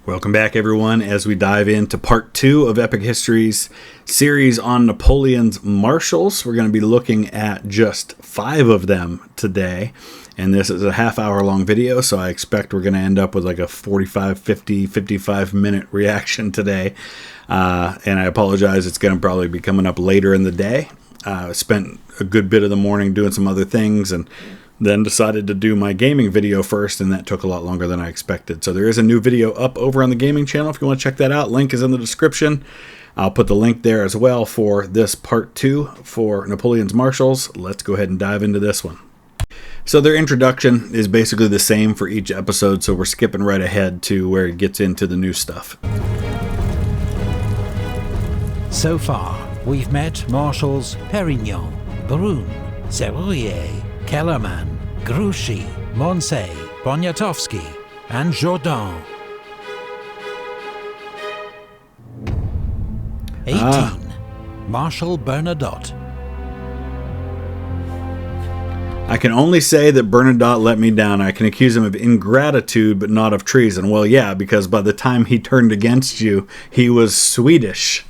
Welcome back, everyone, as we dive into part 2 of Epic History's series on Napoleon's Marshals. We're going to be looking at just 5 of them today, and this is a half-hour-long video, so I expect we're going to end up with like a 45, 50, 55-minute reaction today, and I apologize, it's going to probably be coming up later in the day. I spent a good bit of the morning doing some other things, and then decided to do my gaming video first, and that took a lot longer than I expected. So there is a new video up over on the gaming channel if you want to check that out. Link is in the description. I'll put the link there as well for this part 2 for Napoleon's Marshals. Let's go ahead and dive into this one. So their introduction is basically the same for each episode, so we're skipping right ahead to where it gets into the new stuff. So far, we've met Marshals Perignon, Brune, Serrurier, Kellerman, Grouchy, Moncey, Poniatowski, and Jourdan. 18. Marshal Bernadotte. I can only say that Bernadotte let me down. I can accuse him of ingratitude, but not of treason. Well, yeah, because by the time he turned against you, he was Swedish.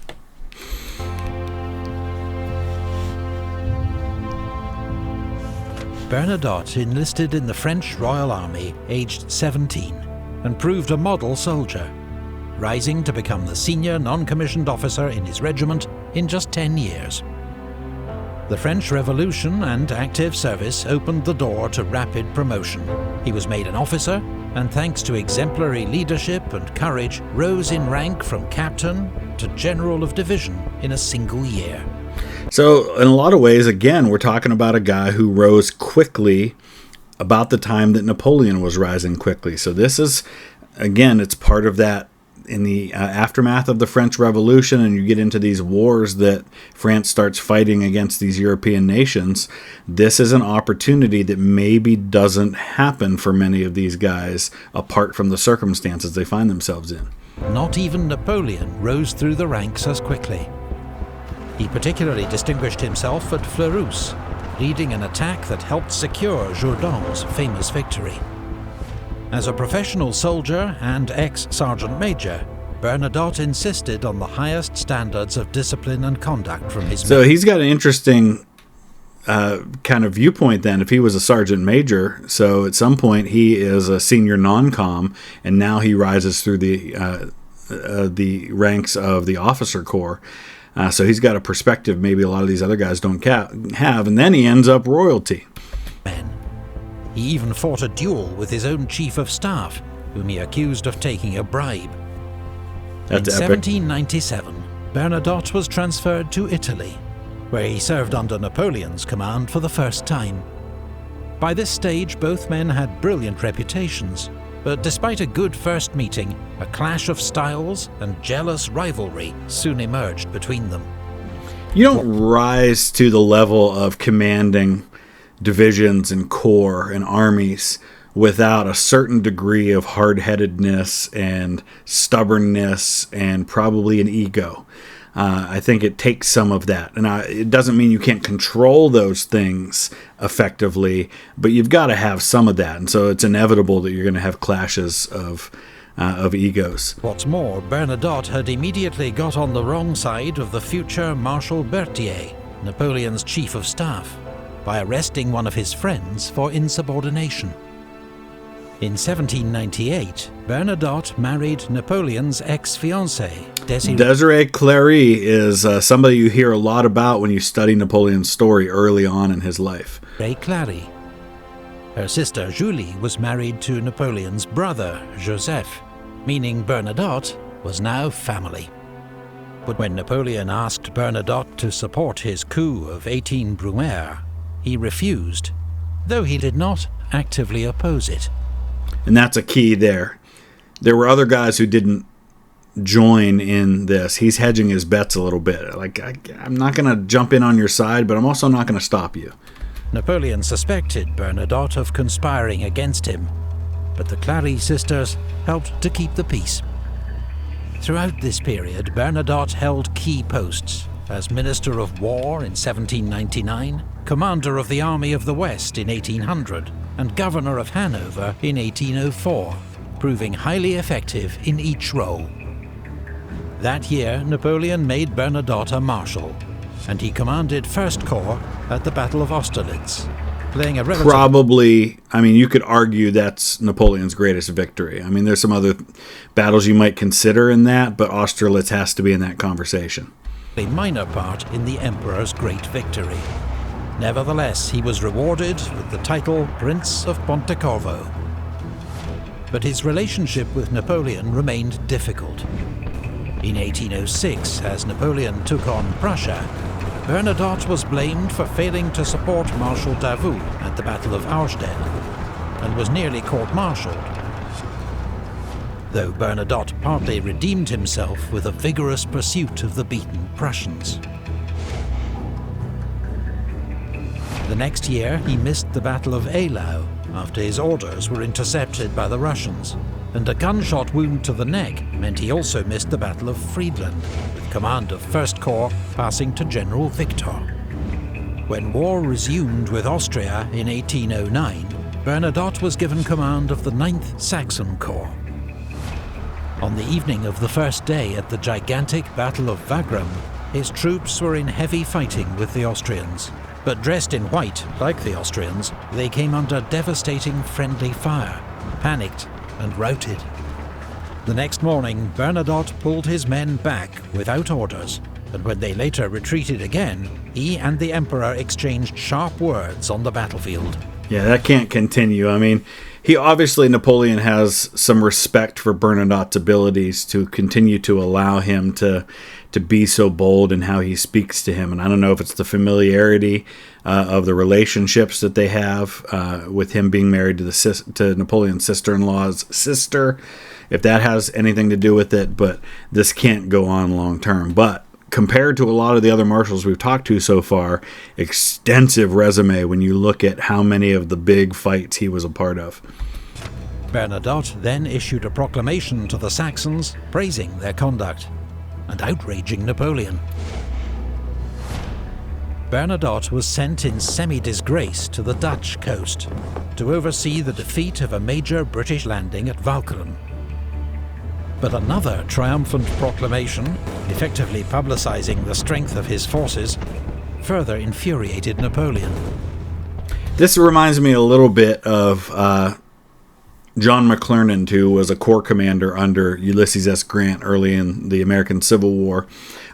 Bernadotte enlisted in the French Royal Army aged 17 and proved a model soldier, rising to become the senior non-commissioned officer in his regiment in just 10 years. The French Revolution and active service opened the door to rapid promotion. He was made an officer, and thanks to exemplary leadership and courage, rose in rank from captain to general of division in a single year. So, in a lot of ways, again, we're talking about a guy who rose quickly about the time that Napoleon was rising quickly. So this is, again, it's part of that in the aftermath of the French Revolution, and you get into these wars that France starts fighting against these European nations. This is an opportunity that maybe doesn't happen for many of these guys apart from the circumstances they find themselves in. Not even Napoleon rose through the ranks as quickly. He particularly distinguished himself at Fleurus, leading an attack that helped secure Jourdan's famous victory. As a professional soldier and ex-sergeant major, Bernadotte insisted on the highest standards of discipline and conduct from his men. So he's got an interesting kind of viewpoint then. If he was a sergeant major, so at some point he is a senior non-com, and now he rises through the ranks of the officer corps. So he's got a perspective maybe a lot of these other guys don't have, and then he ends up royalty. He even fought a duel with his own chief of staff, whom he accused of taking a bribe. That's in epic. 1797, Bernadotte was transferred to Italy, where he served under Napoleon's command for the first time. By this stage, both men had brilliant reputations, but despite a good first meeting, a clash of styles and jealous rivalry soon emerged between them. You don't rise to the level of commanding divisions and corps and armies without a certain degree of hard-headedness and stubbornness and probably an ego. I think it takes some of that. And it doesn't mean you can't control those things effectively, but you've got to have some of that. And so it's inevitable that you're going to have clashes of egos. What's more, Bernadotte had immediately got on the wrong side of the future Marshal Berthier, Napoleon's chief of staff, by arresting one of his friends for insubordination. In 1798, Bernadotte married Napoleon's ex-fiancée, Desirée Clary is somebody you hear a lot about when you study Napoleon's story early on in his life. Clary. Her sister Julie was married to Napoleon's brother, Joseph, meaning Bernadotte was now family. But when Napoleon asked Bernadotte to support his coup of 18 Brumaire, he refused, though he did not actively oppose it. And that's a key there. There were other guys who didn't join in this. He's hedging his bets a little bit. Like, I'm not going to jump in on your side, but I'm also not going to stop you. Napoleon suspected Bernadotte of conspiring against him, but the Clary sisters helped to keep the peace. Throughout this period, Bernadotte held key posts as Minister of War in 1799, Commander of the Army of the West in 1800, and Governor of Hanover in 1804, proving highly effective in each role. That year, Napoleon made Bernadotte a Marshal, and he commanded 1st Corps at the Battle of Austerlitz, playing a relative... Probably, you could argue that's Napoleon's greatest victory. There's some other battles you might consider in that, but Austerlitz has to be in that conversation. A minor part in the Emperor's great victory. Nevertheless, he was rewarded with the title Prince of Pontecorvo. But his relationship with Napoleon remained difficult. In 1806, as Napoleon took on Prussia, Bernadotte was blamed for failing to support Marshal Davout at the Battle of Auerstedt, and was nearly court-martialed. Though Bernadotte partly redeemed himself with a vigorous pursuit of the beaten Prussians. The next year, he missed the Battle of Eylau after his orders were intercepted by the Russians, and a gunshot wound to the neck meant he also missed the Battle of Friedland, with command of 1st Corps passing to General Victor. When war resumed with Austria in 1809, Bernadotte was given command of the 9th Saxon Corps. On the evening of the first day at the gigantic Battle of Wagram, his troops were in heavy fighting with the Austrians. But dressed in white, like the Austrians, they came under devastating friendly fire, panicked and routed. The next morning, Bernadotte pulled his men back without orders, and when they later retreated again, he and the Emperor exchanged sharp words on the battlefield. Yeah, that can't continue. Napoleon has some respect for Bernadotte's abilities to continue to allow him to be so bold in how he speaks to him. And I don't know if it's the familiarity of the relationships that they have with him being married to Napoleon's sister-in-law's sister, if that has anything to do with it, but this can't go on long term. But compared to a lot of the other marshals we've talked to so far, extensive resume when you look at how many of the big fights he was a part of. Bernadotte then issued a proclamation to the Saxons praising their conduct and outraging Napoleon. Bernadotte was sent in semi-disgrace to the Dutch coast to oversee the defeat of a major British landing at Walcheren. But another triumphant proclamation, effectively publicizing the strength of his forces, further infuriated Napoleon. This reminds me a little bit of John McClernand, who was a corps commander under Ulysses S. Grant early in the American Civil War,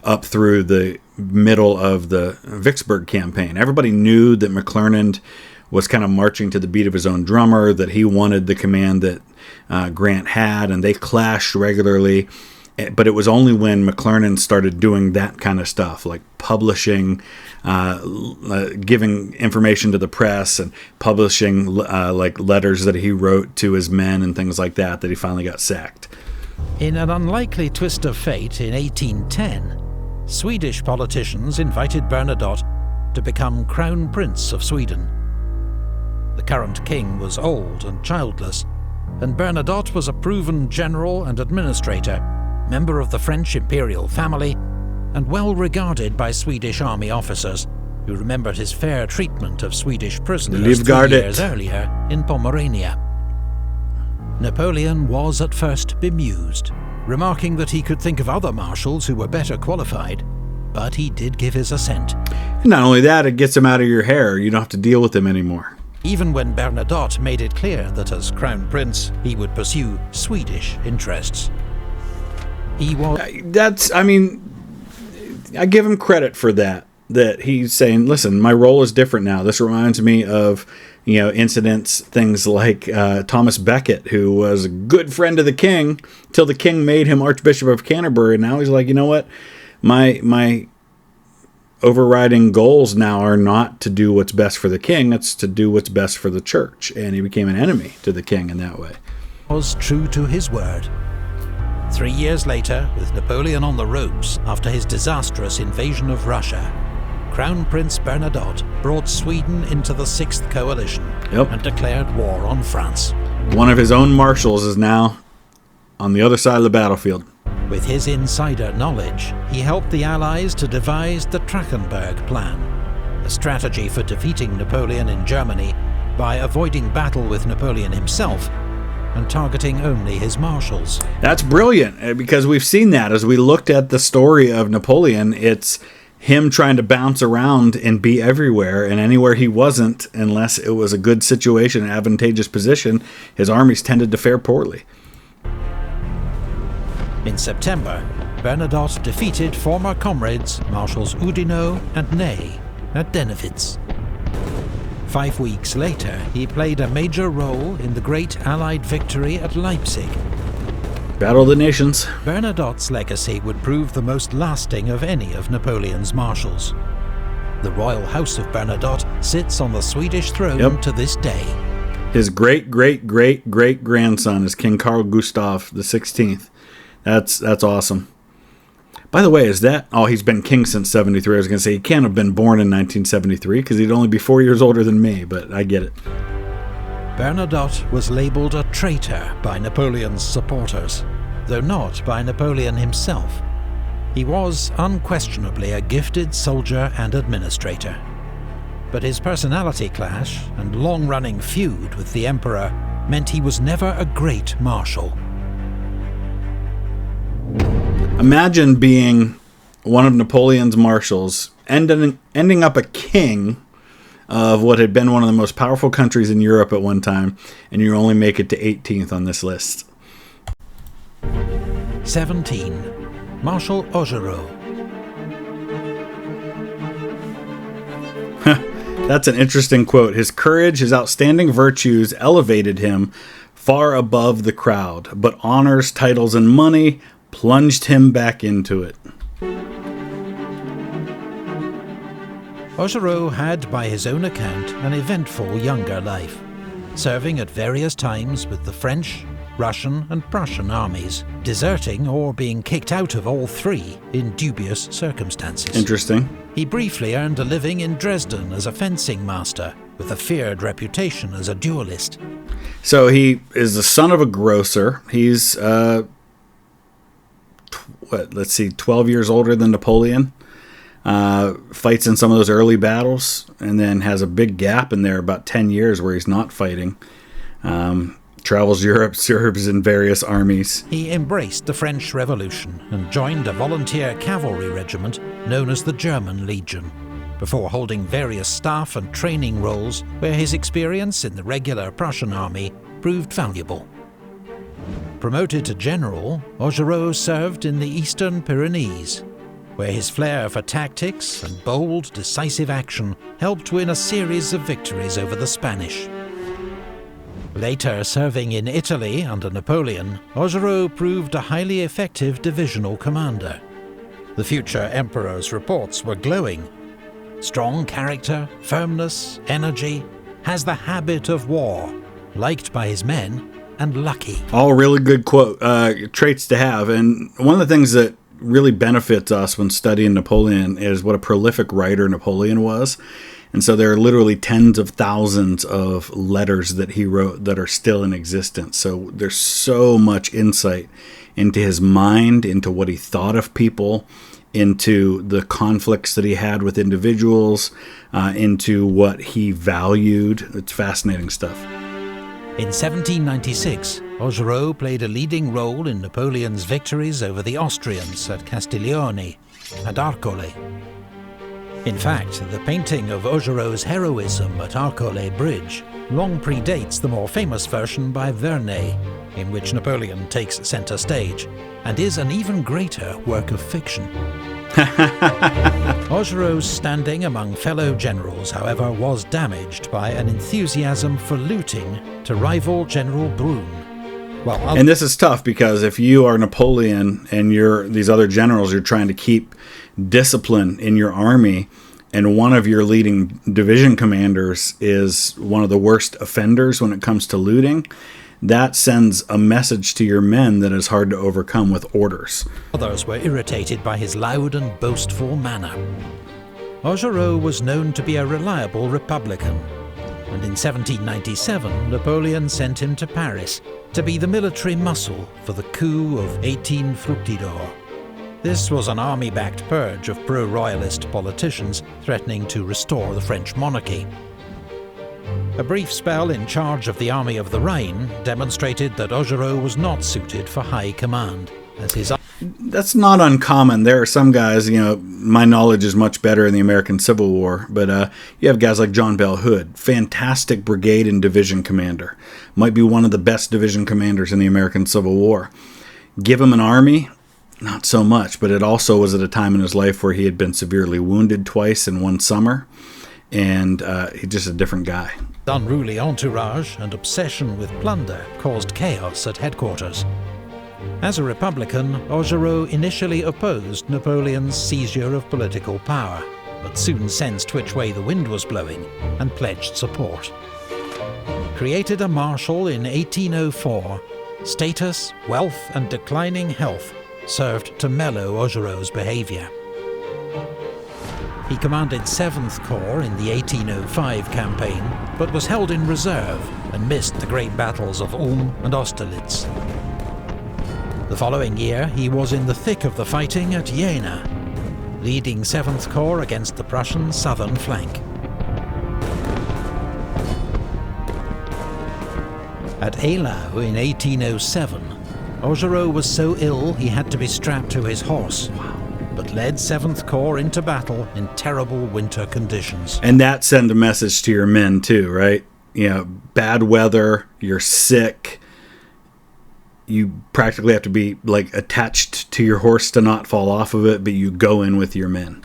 up through the middle of the Vicksburg campaign. Everybody knew that McClernand was kind of marching to the beat of his own drummer, that he wanted the command that Grant had, and they clashed regularly. But it was only when McClernand started doing that kind of stuff, like publishing, giving information to the press and publishing like letters that he wrote to his men and things like that, that he finally got sacked. In an unlikely twist of fate in 1810, Swedish politicians invited Bernadotte to become Crown Prince of Sweden. The current king was old and childless, and Bernadotte was a proven general and administrator, member of the French imperial family, and well regarded by Swedish army officers, who remembered his fair treatment of Swedish prisoners 3 years earlier in Pomerania. Napoleon was at first bemused, remarking that he could think of other marshals who were better qualified, but he did give his assent. Not only that, it gets him out of your hair. You don't have to deal with him anymore. Even when Bernadotte made it clear that as Crown Prince, he would pursue Swedish interests. He was... I give him credit for that he's saying, listen, my role is different now. This reminds me of, incidents, things like Thomas Becket, who was a good friend of the king till the king made him Archbishop of Canterbury. And now he's like, you know what? My overriding goals now are not to do what's best for the king, it's to do what's best for the church. And he became an enemy to the king in that way. Was true to his word. 3 years later, with Napoleon on the ropes after his disastrous invasion of Russia, Crown Prince Bernadotte brought Sweden into the 6th Coalition and declared war on France. One of his own marshals is now on the other side of the battlefield. With his insider knowledge, he helped the Allies to devise the Trachenberg Plan, a strategy for defeating Napoleon in Germany by avoiding battle with Napoleon himself and targeting only his marshals. That's brilliant, because we've seen that as we looked at the story of Napoleon. It's him trying to bounce around and be everywhere, and anywhere he wasn't, unless it was a good situation, an advantageous position, his armies tended to fare poorly. In September, Bernadotte defeated former comrades Marshals Oudinot and Ney at Dennewitz. 5 weeks later, he played a major role in the great Allied victory at Leipzig. Battle of the Nations. Bernadotte's legacy would prove the most lasting of any of Napoleon's marshals. The royal house of Bernadotte sits on the Swedish throne to this day. His great-great-great-great-grandson is King Carl Gustaf XVI. That's awesome. By the way, is that... Oh, he's been king since 73. I was going to say, he can't have been born in 1973 because he'd only be 4 years older than me, but I get it. Bernadotte was labelled a traitor by Napoleon's supporters, though not by Napoleon himself. He was unquestionably a gifted soldier and administrator. But his personality clash and long-running feud with the Emperor meant he was never a great marshal. Imagine being one of Napoleon's marshals, ending up a king of what had been one of the most powerful countries in Europe at one time, and you only make it to 18th on this list. 17. Marshal Augereau. That's an interesting quote. His courage, his outstanding virtues elevated him far above the crowd, but honors, titles, and money plunged him back into it. Augereau had, by his own account, an eventful younger life, serving at various times with the French, Russian and Prussian armies, deserting or being kicked out of all three in dubious circumstances. Interesting. He briefly earned a living in Dresden as a fencing master, with a feared reputation as a duelist. So he is the son of a grocer. He's 12 years older than Napoleon. Fights in some of those early battles, and then has a big gap in there, about 10 years where he's not fighting. Travels Europe, serves in various armies. He embraced the French Revolution and joined a volunteer cavalry regiment known as the German Legion, before holding various staff and training roles where his experience in the regular Prussian army proved valuable. Promoted to general, Augereau served in the Eastern Pyrenees, where his flair for tactics and bold, decisive action helped win a series of victories over the Spanish. Later serving in Italy under Napoleon, Augereau proved a highly effective divisional commander. The future emperor's reports were glowing. Strong character, firmness, energy, has the habit of war, liked by his men, and lucky. All really good traits to have. And one of the things that really benefits us when studying Napoleon is what a prolific writer Napoleon was. And so there are literally tens of thousands of letters that he wrote that are still in existence. So there's so much insight into his mind, into what he thought of people, into the conflicts that he had with individuals, into what he valued. It's fascinating stuff. In 1796, Augereau played a leading role in Napoleon's victories over the Austrians at Castiglione and Arcole. In fact, the painting of Augereau's heroism at Arcole Bridge long predates the more famous version by Vernet, in which Napoleon takes center stage, and is an even greater work of fiction. Augereau's standing among fellow generals, however, was damaged by an enthusiasm for looting to rival General Brune. And this is tough, because if you are Napoleon and these other generals, you're trying to keep discipline in your army, and one of your leading division commanders is one of the worst offenders when it comes to looting, that sends a message to your men that is hard to overcome with orders. Others were irritated by his loud and boastful manner. Augereau was known to be a reliable Republican, and in 1797 Napoleon sent him to Paris to be the military muscle for the coup of 18 Fructidor. This was an army-backed purge of pro-royalist politicians threatening to restore the French monarchy. A brief spell in charge of the Army of the Rhine demonstrated that Augereau was not suited for high command, as his... That's not uncommon. There are some guys, my knowledge is much better in the American Civil War, but you have guys like John Bell Hood, fantastic brigade and division commander. Might be one of the best division commanders in the American Civil War. Give him an army, not so much, but it also was at a time in his life where he had been severely wounded twice in one summer, and he's just a different guy. Unruly entourage and obsession with plunder caused chaos at headquarters. As a Republican, Augereau initially opposed Napoleon's seizure of political power, but soon sensed which way the wind was blowing and pledged support. Created a Marshal in 1804, status, wealth and declining health served to mellow Augereau's behaviour. He commanded 7th Corps in the 1805 campaign, but was held in reserve and missed the great battles of Ulm and Austerlitz. The following year, he was in the thick of the fighting at Jena, leading 7th Corps against the Prussian southern flank. At Eylau in 1807, Augereau was so ill he had to be strapped to his horse, but led 7th Corps into battle in terrible winter conditions. And that sent a message to your men too, right? Bad weather, you're sick. You practically have to be attached to your horse to not fall off of it, but you go in with your men.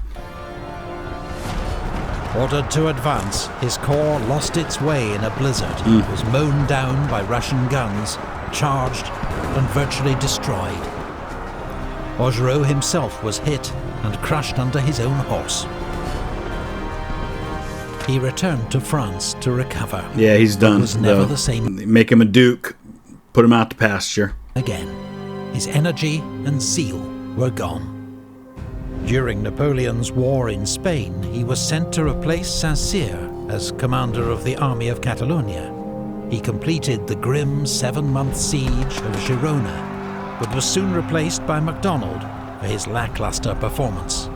Ordered to advance, his corps lost its way in a blizzard, was mown down by Russian guns, charged and virtually destroyed. Augereau himself was hit and crushed under his own horse. He returned to France to recover. Yeah, he's done. Was never the same. Make him a duke. Put him out to pasture. Again, his energy and zeal were gone. During Napoleon's war in Spain, he was sent to replace Saint-Cyr as commander of the Army of Catalonia. He completed the grim 7-month siege of Girona, but was soon replaced by MacDonald for his lackluster performance.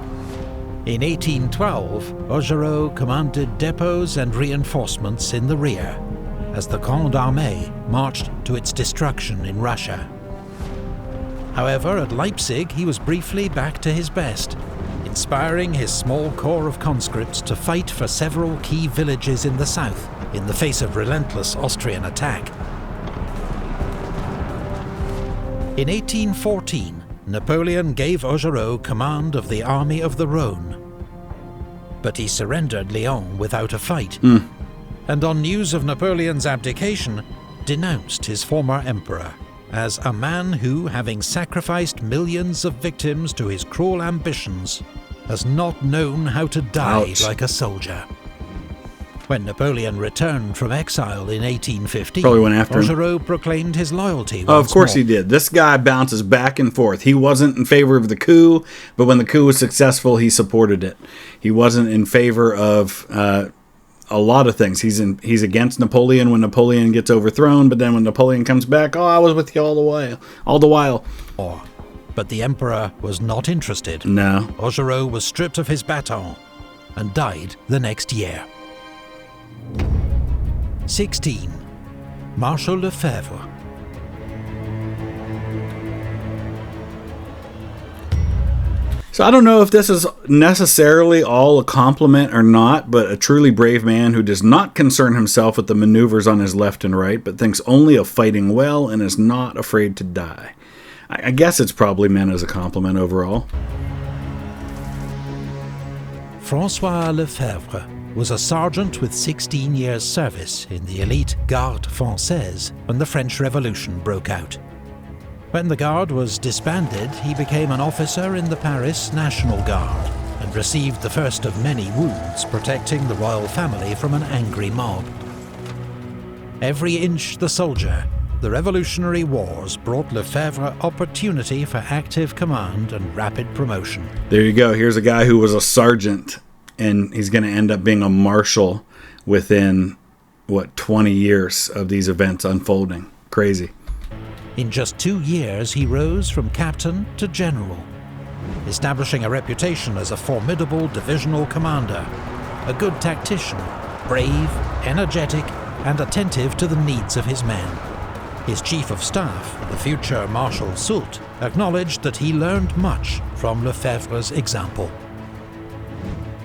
In 1812, Augereau commanded depots and reinforcements in the rear, as the Grande Armée marched to its destruction in Russia. However, at Leipzig he was briefly back to his best, inspiring his small corps of conscripts to fight for several key villages in the south in the face of relentless Austrian attack. In 1814, Napoleon gave Augereau command of the Army of the Rhone, but he surrendered Lyon without a fight. And on news of Napoleon's abdication, denounced his former emperor as a man who, having sacrificed millions of victims to his cruel ambitions, has not known how to die like a soldier. When Napoleon returned from exile in 1815, probably went after him. Augereau proclaimed his loyalty once Oh, of course more. he did. This guy bounces back and forth. He wasn't in favor of the coup, but when the coup was successful, he supported it. He wasn't in favor of a lot of things. He's against Napoleon when Napoleon gets overthrown, but then when Napoleon comes back, I was with you all the while. But the emperor was not interested. No. Augereau was stripped of his baton and died the next year. 16. Marshal Lefebvre. So I don't know if this is necessarily all a compliment or not, but a truly brave man who does not concern himself with the maneuvers on his left and right, but thinks only of fighting well and is not afraid to die. I guess it's probably meant as a compliment overall. François Lefebvre was a sergeant with 16 years' service in the elite Garde Française when the French Revolution broke out. When the Guard was disbanded, he became an officer in the Paris National Guard and received the first of many wounds protecting the royal family from an angry mob. Every inch the soldier, the Revolutionary Wars brought Lefebvre opportunity for active command and rapid promotion. There you go. Here's a guy who was a sergeant, and he's going to end up being a marshal within, 20 years of these events unfolding. Crazy. In just 2 years, he rose from captain to general, establishing a reputation as a formidable divisional commander, a good tactician, brave, energetic, and attentive to the needs of his men. His chief of staff, the future Marshal Soult, acknowledged that he learned much from Lefebvre's example.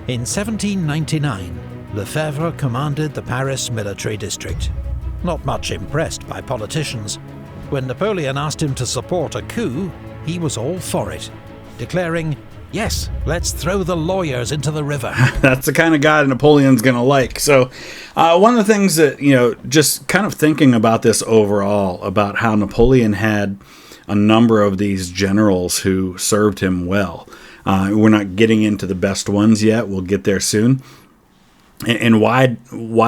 In 1799, Lefebvre commanded the Paris military district. Not much impressed by politicians, when Napoleon asked him to support a coup, he was all for it, declaring, "Yes, let's throw the lawyers into the river." That's the kind of guy Napoleon's going to like. So one of the things that, just kind of thinking about this overall, about how Napoleon had a number of these generals who served him well. We're not getting into the best ones yet. We'll get there soon. And why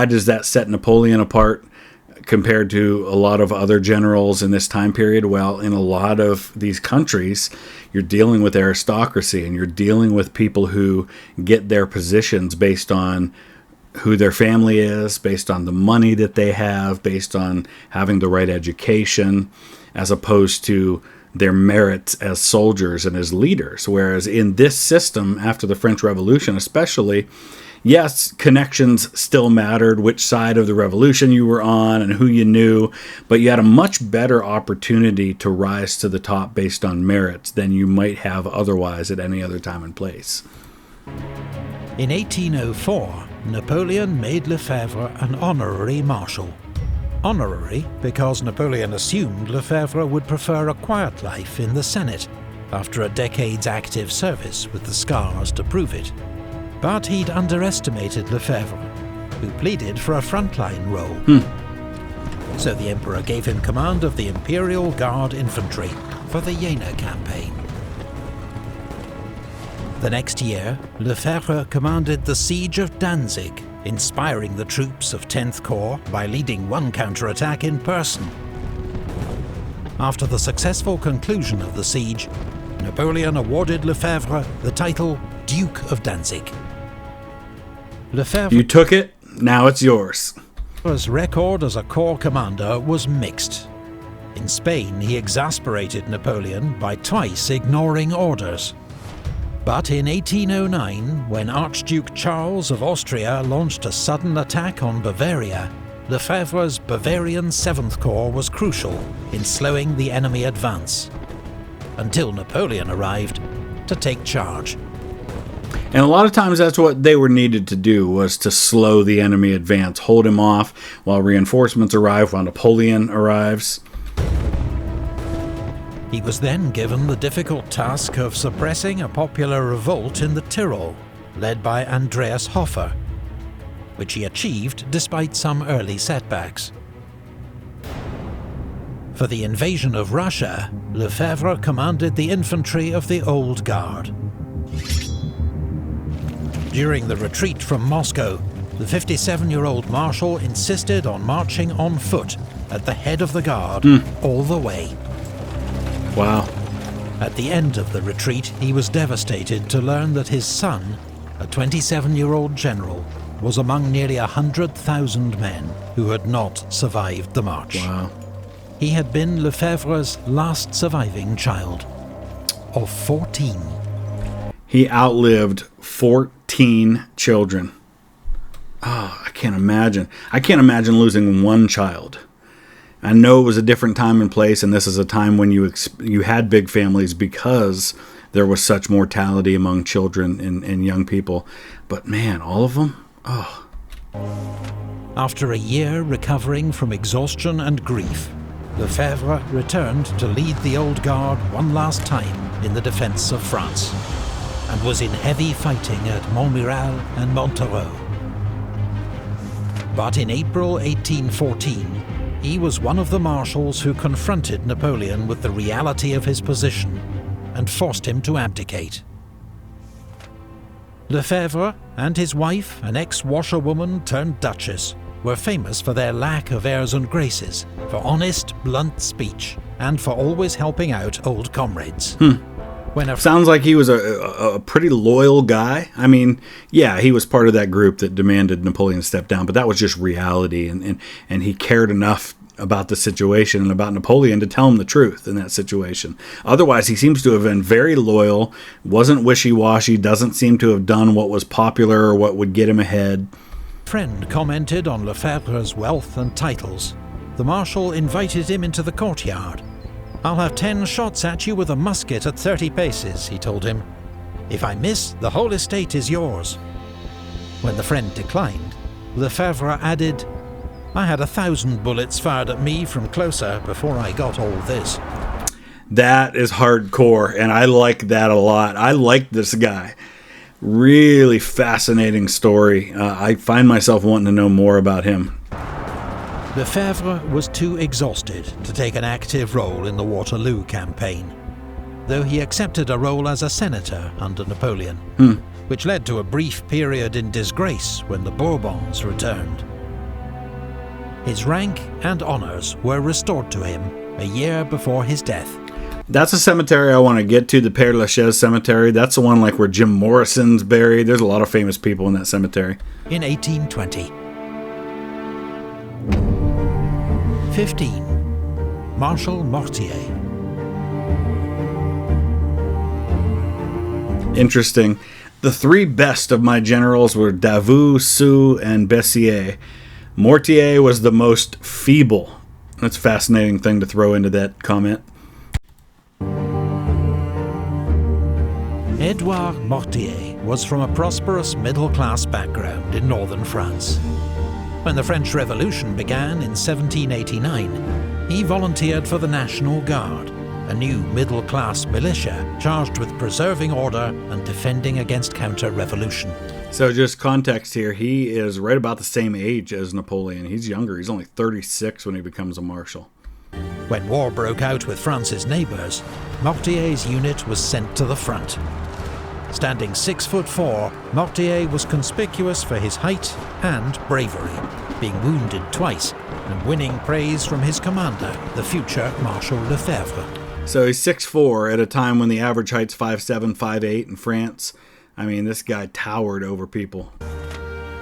does that set Napoleon apart compared to a lot of other generals in this time period? Well, in a lot of these countries, you're dealing with aristocracy, and you're dealing with people who get their positions based on who their family is, based on the money that they have, based on having the right education, as opposed to their merits as soldiers and as leaders. Whereas in this system, after the French Revolution especially, yes, connections still mattered, which side of the revolution you were on and who you knew, but you had a much better opportunity to rise to the top based on merits than you might have otherwise at any other time and place. In 1804, Napoleon made Lefebvre an honorary marshal. Honorary because Napoleon assumed Lefebvre would prefer a quiet life in the Senate after a decade's active service with the scars to prove it. But he'd underestimated Lefebvre, who pleaded for a frontline role. So the Emperor gave him command of the Imperial Guard infantry for the Jena campaign. The next year, Lefebvre commanded the siege of Danzig, inspiring the troops of 10th Corps by leading one counterattack in person. After the successful conclusion of the siege, Napoleon awarded Lefebvre the title Duke of Danzig. Lefebvre, you took it, now it's yours. His record as a corps commander was mixed. In Spain, he exasperated Napoleon by twice ignoring orders. But in 1809, when Archduke Charles of Austria launched a sudden attack on Bavaria, Lefebvre's Bavarian 7th Corps was crucial in slowing the enemy advance, until Napoleon arrived to take charge. And a lot of times that's what they were needed to do, was to slow the enemy advance, hold him off while reinforcements arrive, while Napoleon arrives. He was then given the difficult task of suppressing a popular revolt in the Tyrol, led by Andreas Hofer, which he achieved despite some early setbacks. For the invasion of Russia, Lefebvre commanded the infantry of the Old Guard. During the retreat from Moscow, the 57-year-old Marshal insisted on marching on foot at the head of the Guard all the way. Wow. At the end of the retreat, he was devastated to learn that his son, a 27-year-old general, was among nearly 100,000 men who had not survived the march. Wow. He had been Lefebvre's last surviving child, of 14. He outlived 14 children. Oh, I can't imagine. I can't imagine losing one child. I know it was a different time and place, and this is a time when you had big families because there was such mortality among children and young people. But man, all of them? Oh. After a year recovering from exhaustion and grief, Lefebvre returned to lead the Old Guard one last time in the defense of France, and was in heavy fighting at Montmiral and Montereau. But in April 1814, he was one of the marshals who confronted Napoleon with the reality of his position and forced him to abdicate. Lefebvre and his wife, an ex-washerwoman turned duchess, were famous for their lack of airs and graces, for honest, blunt speech, and for always helping out old comrades. Sounds like he was a pretty loyal guy. I mean, yeah, he was part of that group that demanded Napoleon step down, but that was just reality, and he cared enough about the situation and about Napoleon to tell him the truth in that situation. Otherwise, he seems to have been very loyal, wasn't wishy-washy, doesn't seem to have done what was popular or what would get him ahead. Friend commented on Lefebvre's wealth and titles. The Marshal invited him into the courtyard. "I'll have 10 shots at you with a musket at 30 paces, he told him. "If I miss, the whole estate is yours." When the friend declined, Lefebvre added, "I had 1,000 bullets fired at me from closer before I got all this." That is hardcore, and I like that a lot. I like this guy. Really fascinating story. I find myself wanting to know more about him. Lefebvre was too exhausted to take an active role in the Waterloo campaign, though he accepted a role as a senator under Napoleon, which led to a brief period in disgrace when the Bourbons returned. His rank and honours were restored to him a year before his death. That's a cemetery I want to get to, the Père Lachaise Cemetery. That's the one like where Jim Morrison's buried. There's a lot of famous people in that cemetery. In 1820. 15. Marshal Mortier. Interesting. The 3 best of my generals were Davout, Soult, and Bessières. Mortier was the most feeble. That's a fascinating thing to throw into that comment. Edouard Mortier was from a prosperous middle-class background in northern France. When the French Revolution began in 1789, he volunteered for the National Guard, a new middle-class militia charged with preserving order and defending against counter-revolution. So just context here, he is right about the same age as Napoleon. He's younger. He's only 36 when he becomes a marshal. When war broke out with France's neighbours, Mortier's unit was sent to the front. Standing 6'4", Mortier was conspicuous for his height and bravery, being wounded twice and winning praise from his commander, the future Marshal Lefebvre. So he's 6'4" at a time when the average height's 5'7", 5'8" in France. I mean, this guy towered over people.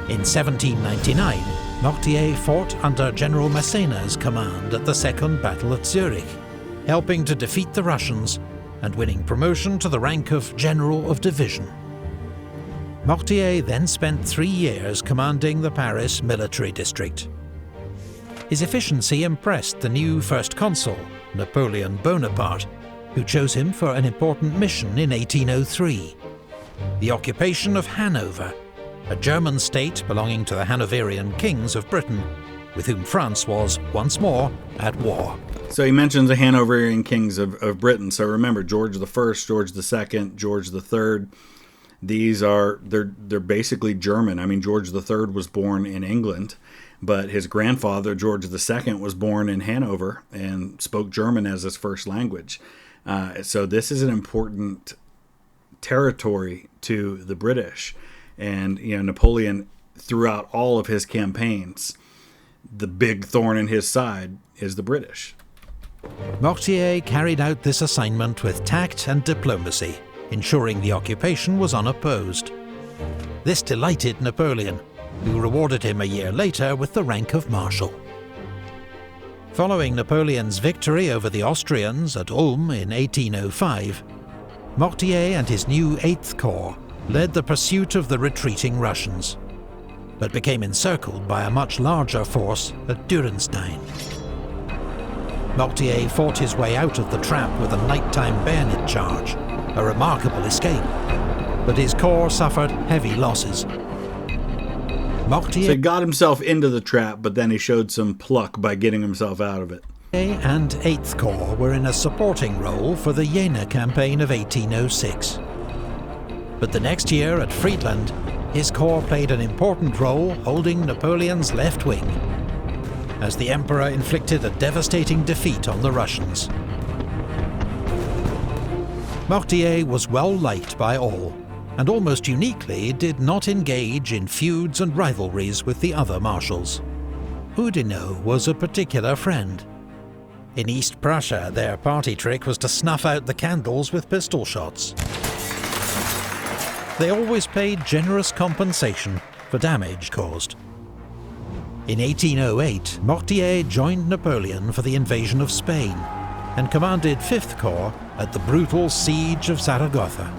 In 1799, Mortier fought under General Massena's command at the Second Battle at Zurich, helping to defeat the Russians and winning promotion to the rank of General of Division. Mortier then spent 3 years commanding the Paris military district. His efficiency impressed the new First Consul, Napoleon Bonaparte, who chose him for an important mission in 1803, the occupation of Hanover, a German state belonging to the Hanoverian kings of Britain, with whom France was, once more, at war. So he mentions the Hanoverian kings of Britain. So remember, George I, George II, George III, they're basically German. I mean, George III was born in England, but his grandfather, George II, was born in Hanover and spoke German as his first language. So this is an important territory to the British. And, Napoleon, throughout all of his campaigns, the big thorn in his side is the British. Mortier carried out this assignment with tact and diplomacy, ensuring the occupation was unopposed. This delighted Napoleon, who rewarded him a year later with the rank of Marshal. Following Napoleon's victory over the Austrians at Ulm in 1805, Mortier and his new 8th Corps led the pursuit of the retreating Russians, but became encircled by a much larger force at Durenstein. Mortier fought his way out of the trap with a nighttime bayonet charge, a remarkable escape, but his corps suffered heavy losses. Mortier So he got himself into the trap, but then he showed some pluck by getting himself out of it. and 8th Corps were in a supporting role for the Jena campaign of 1806. But the next year at Friedland, his corps played an important role holding Napoleon's left wing, as the Emperor inflicted a devastating defeat on the Russians. Mortier was well liked by all, and almost uniquely did not engage in feuds and rivalries with the other marshals. Oudinot was a particular friend. In East Prussia, their party trick was to snuff out the candles with pistol shots. They always paid generous compensation for damage caused. In 1808, Mortier joined Napoleon for the invasion of Spain and commanded 5th Corps at the brutal siege of Zaragoza.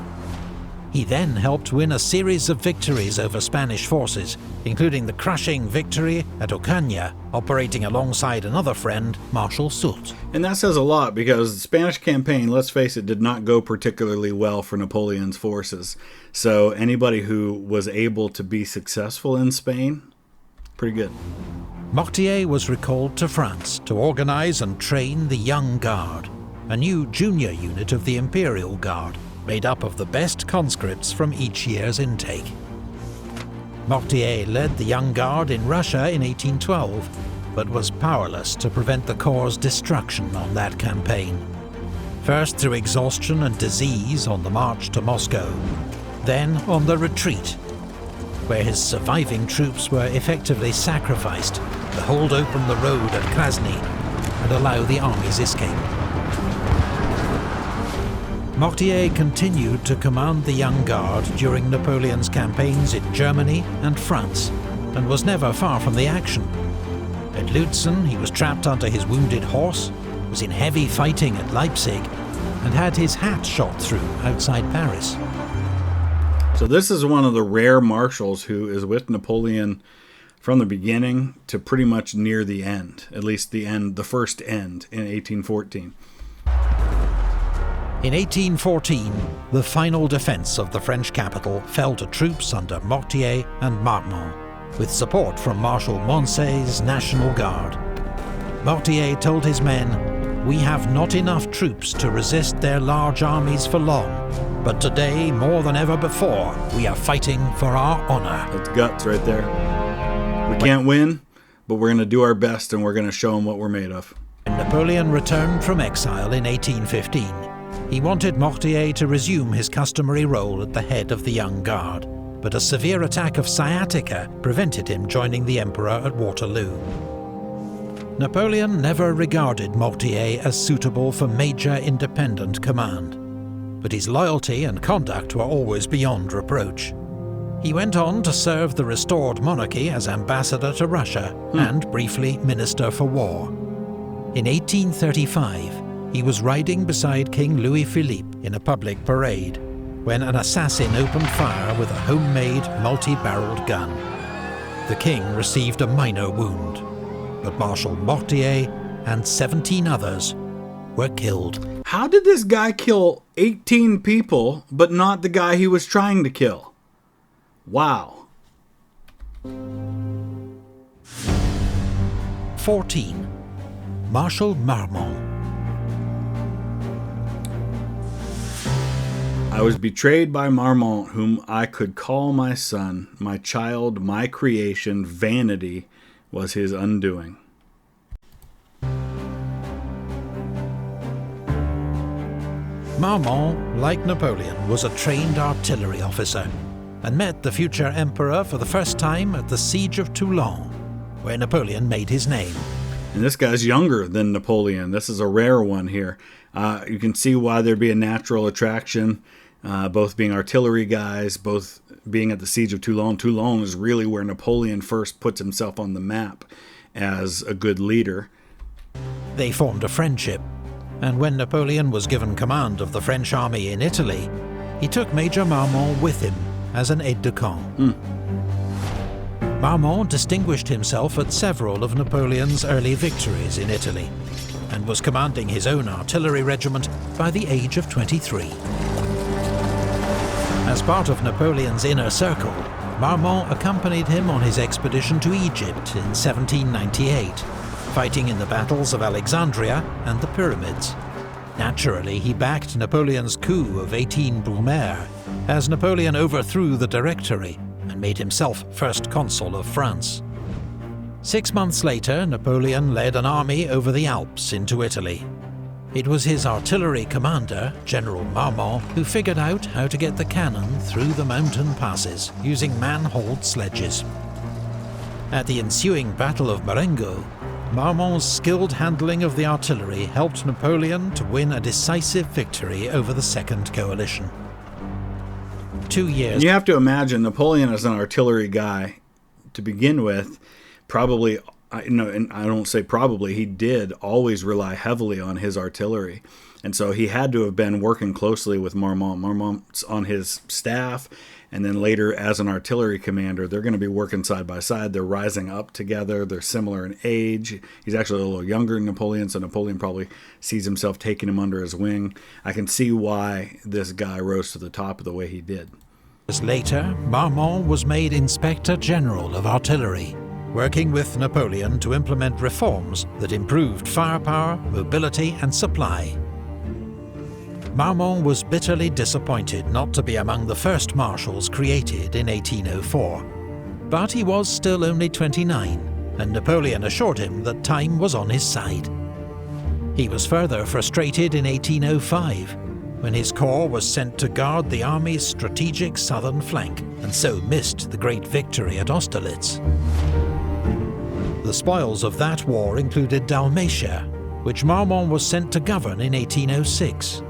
He then helped win a series of victories over Spanish forces, including the crushing victory at Ocaña, operating alongside another friend, Marshal Soult. And that says a lot, because the Spanish campaign, let's face it, did not go particularly well for Napoleon's forces. So anybody who was able to be successful in Spain, pretty good. Mortier was recalled to France to organize and train the Young Guard, a new junior unit of the Imperial Guard, made up of the best conscripts from each year's intake. Mortier led the Young Guard in Russia in 1812, but was powerless to prevent the Corps' destruction on that campaign. First through exhaustion and disease on the march to Moscow, then on the retreat, where his surviving troops were effectively sacrificed to hold open the road at Krasny and allow the army's escape. Mortier continued to command the Young Guard during Napoleon's campaigns in Germany and France, and was never far from the action. At Lutzen, he was trapped under his wounded horse, was in heavy fighting at Leipzig, and had his hat shot through outside Paris. So this is one of the rare marshals who is with Napoleon from the beginning to pretty much near the end, at least the end, the first end in 1814. In 1814, the final defence of the French capital fell to troops under Mortier and Marmont, with support from Marshal Moncey's National Guard. Mortier told his men, "We have not enough troops to resist their large armies for long, but today, more than ever before, we are fighting for our honour." That's guts right there. We can't win, but we're going to do our best, and we're going to show them what we're made of. When Napoleon returned from exile in 1815, he wanted Mortier to resume his customary role at the head of the Young Guard, but a severe attack of sciatica prevented him joining the Emperor at Waterloo. Napoleon never regarded Mortier as suitable for major independent command, but his loyalty and conduct were always beyond reproach. He went on to serve the restored monarchy as ambassador to Russia and briefly Minister for War. In 1835, he was riding beside King Louis-Philippe in a public parade when an assassin opened fire with a homemade multi-barreled gun. The king received a minor wound, but Marshal Mortier and 17 others were killed. How did this guy kill 18 people, but not the guy he was trying to kill? Wow. 14. Marshal Marmont. I was betrayed by Marmont, whom I could call my son, my child, my creation. Vanity was his undoing. Marmont, like Napoleon, was a trained artillery officer and met the future emperor for the first time at the Siege of Toulon, where Napoleon made his name. And this guy's younger than Napoleon. This is a rare one here. You can see why there'd be a natural attraction, both being artillery guys, both being at the Siege of Toulon. Toulon is really where Napoleon first puts himself on the map as a good leader. They formed a friendship, and when Napoleon was given command of the French army in Italy, he took Major Marmont with him as an aide-de-camp. Marmont distinguished himself at several of Napoleon's early victories in Italy, and was commanding his own artillery regiment by the age of 23. As part of Napoleon's inner circle, Marmont accompanied him on his expedition to Egypt in 1798, fighting in the battles of Alexandria and the Pyramids. Naturally, he backed Napoleon's coup of 18 Brumaire, as Napoleon overthrew the Directory and made himself first consul of France. 6 months later, Napoleon led an army over the Alps into Italy. It was his artillery commander, General Marmont, who figured out how to get the cannon through the mountain passes using man-hauled sledges. At the ensuing Battle of Marengo, Marmont's skilled handling of the artillery helped Napoleon to win a decisive victory over the Second Coalition. 2 years... You have to imagine Napoleon as an artillery guy to begin with, probably, and I don't say probably, he did always rely heavily on his artillery. And so he had to have been working closely with Marmont. Marmont's on his staff, and then later as an artillery commander, they're going to be working side by side. They're rising up together. They're similar in age. He's actually a little younger than Napoleon, so Napoleon probably sees himself taking him under his wing. I can see why this guy rose to the top of the way he did. Later, Marmont was made Inspector General of Artillery, working with Napoleon to implement reforms that improved firepower, mobility and supply. Marmont was bitterly disappointed not to be among the first marshals created in 1804. But he was still only 29, and Napoleon assured him that time was on his side. He was further frustrated in 1805, when his corps was sent to guard the army's strategic southern flank, and so missed the great victory at Austerlitz. The spoils of that war included Dalmatia, which Marmont was sent to govern in 1806.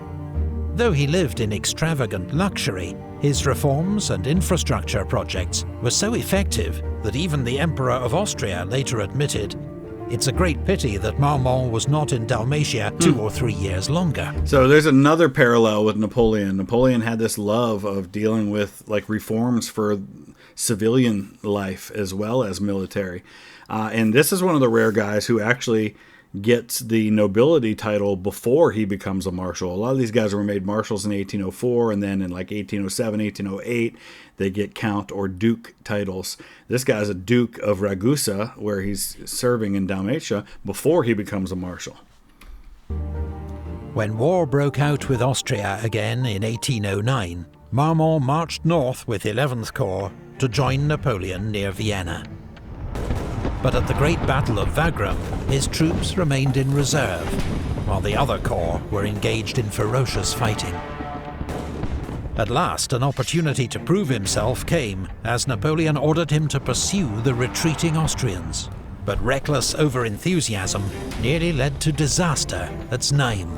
Though he lived in extravagant luxury, his reforms and infrastructure projects were so effective that even the Emperor of Austria later admitted, "It's a great pity that Marmont was not in Dalmatia 2 or 3 years longer." So there's another parallel with Napoleon. Napoleon had this love of dealing with reforms for civilian life as well as military. And this is one of the rare guys who actually gets the nobility title before he becomes a marshal. A lot of these guys were made marshals in 1804, and then in 1807, 1808, they get count or duke titles. This guy's a Duke of Ragusa, where he's serving in Dalmatia before he becomes a marshal. When war broke out with Austria again in 1809, Marmont marched north with 11th Corps to join Napoleon near Vienna. But at the Great Battle of Wagram, his troops remained in reserve, while the other corps were engaged in ferocious fighting. At last, an opportunity to prove himself came, as Napoleon ordered him to pursue the retreating Austrians. But reckless over-enthusiasm nearly led to disaster at Znaim.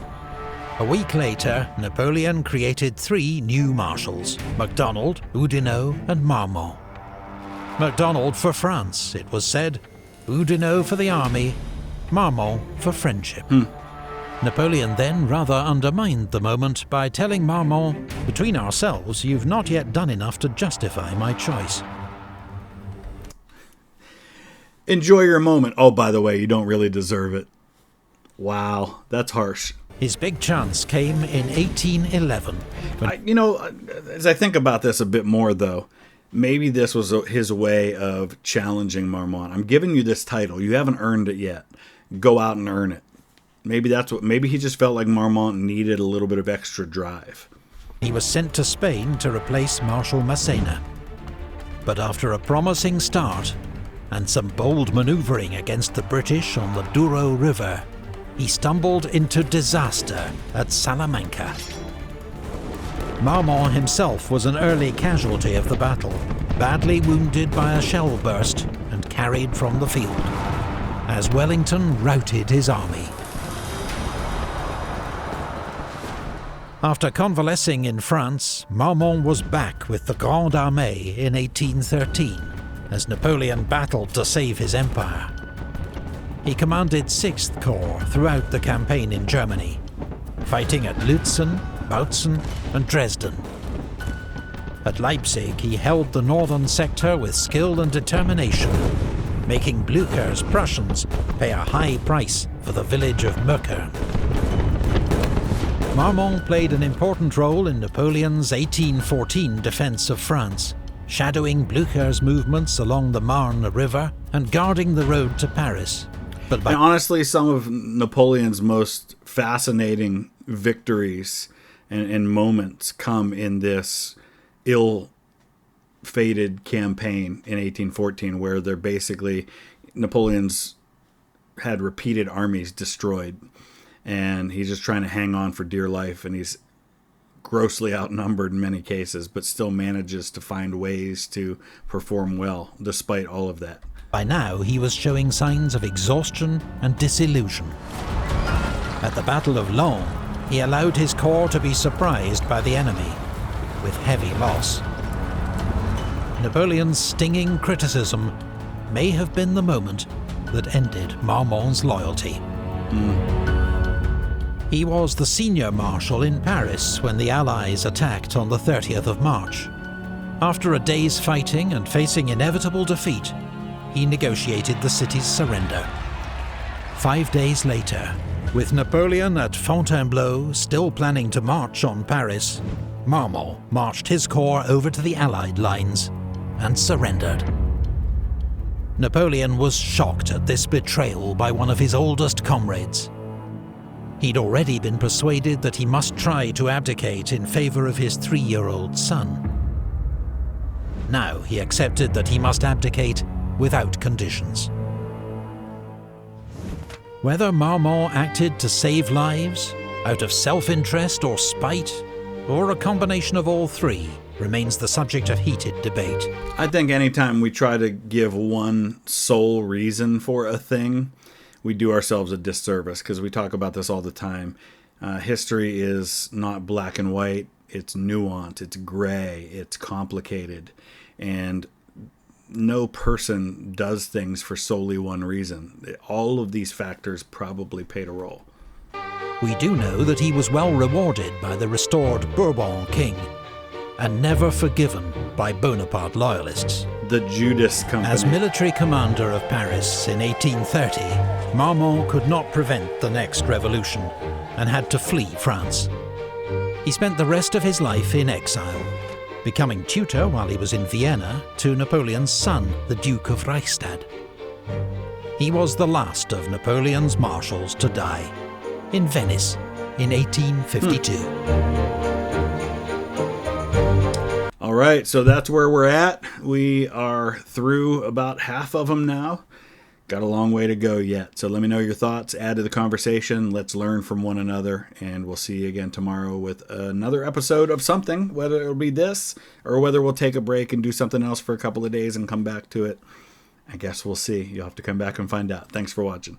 A week later, Napoleon created 3 new marshals: MacDonald, Oudinot and Marmont. MacDonald for France, it was said, Oudinot for the army, Marmont for friendship. Napoleon then rather undermined the moment by telling Marmont, "Between ourselves, you've not yet done enough to justify my choice." Enjoy your moment. Oh, by the way, you don't really deserve it. Wow, that's harsh. His big chance came in 1811. As I think about this a bit more, though, maybe this was his way of challenging Marmont. I'm giving you this title. You haven't earned it yet. Go out and earn it. Maybe he just felt like Marmont needed a little bit of extra drive. He was sent to Spain to replace Marshal Massena. But after a promising start and some bold maneuvering against the British on the Douro River, he stumbled into disaster at Salamanca. Marmont himself was an early casualty of the battle, badly wounded by a shell burst and carried from the field, as Wellington routed his army. After convalescing in France, Marmont was back with the Grande Armée in 1813, as Napoleon battled to save his empire. He commanded 6th Corps throughout the campaign in Germany, fighting at Lützen, Bautzen and Dresden. At Leipzig, he held the northern sector with skill and determination, making Blücher's Prussians pay a high price for the village of Möckern. Marmont played an important role in Napoleon's 1814 defense of France, shadowing Blücher's movements along the Marne River and guarding the road to Paris. But honestly, some of Napoleon's most fascinating victories and moments come in this ill-fated campaign in 1814, where they're basically, Napoleon's had repeated armies destroyed, and he's just trying to hang on for dear life, and he's grossly outnumbered in many cases, but still manages to find ways to perform well despite all of that. By now, he was showing signs of exhaustion and disillusion. At the Battle of Laon, he allowed his corps to be surprised by the enemy, with heavy loss. Napoleon's stinging criticism may have been the moment that ended Marmont's loyalty. He was the senior marshal in Paris when the Allies attacked on the 30th of March. After a day's fighting and facing inevitable defeat, he negotiated the city's surrender. 5 days later, with Napoleon at Fontainebleau still planning to march on Paris, Marmont marched his corps over to the Allied lines and surrendered. Napoleon was shocked at this betrayal by one of his oldest comrades. He'd already been persuaded that he must try to abdicate in favour of his 3-year-old son. Now he accepted that he must abdicate without conditions. Whether Marmont acted to save lives, out of self-interest or spite, or a combination of all three, remains the subject of heated debate. I think anytime we try to give one sole reason for a thing, we do ourselves a disservice, because we talk about this all the time. History is not black and white. It's nuanced, it's gray, it's complicated, and no person does things for solely one reason. All of these factors probably played a role. We do know that he was well rewarded by the restored Bourbon king, and never forgiven by Bonaparte loyalists. The Judas Company. As military commander of Paris in 1830, Marmont could not prevent the next revolution and had to flee France. He spent the rest of his life in exile, becoming tutor while he was in Vienna to Napoleon's son, the Duke of Reichstadt. He was the last of Napoleon's marshals to die, in Venice in 1852. All right, so that's where we're at. We are through about half of them now. Got a long way to go yet. So let me know your thoughts. Add to the conversation. Let's learn from one another. And we'll see you again tomorrow with another episode of something, whether it'll be this or whether we'll take a break and do something else for a couple of days and come back to it. I guess we'll see. You'll have to come back and find out. Thanks for watching.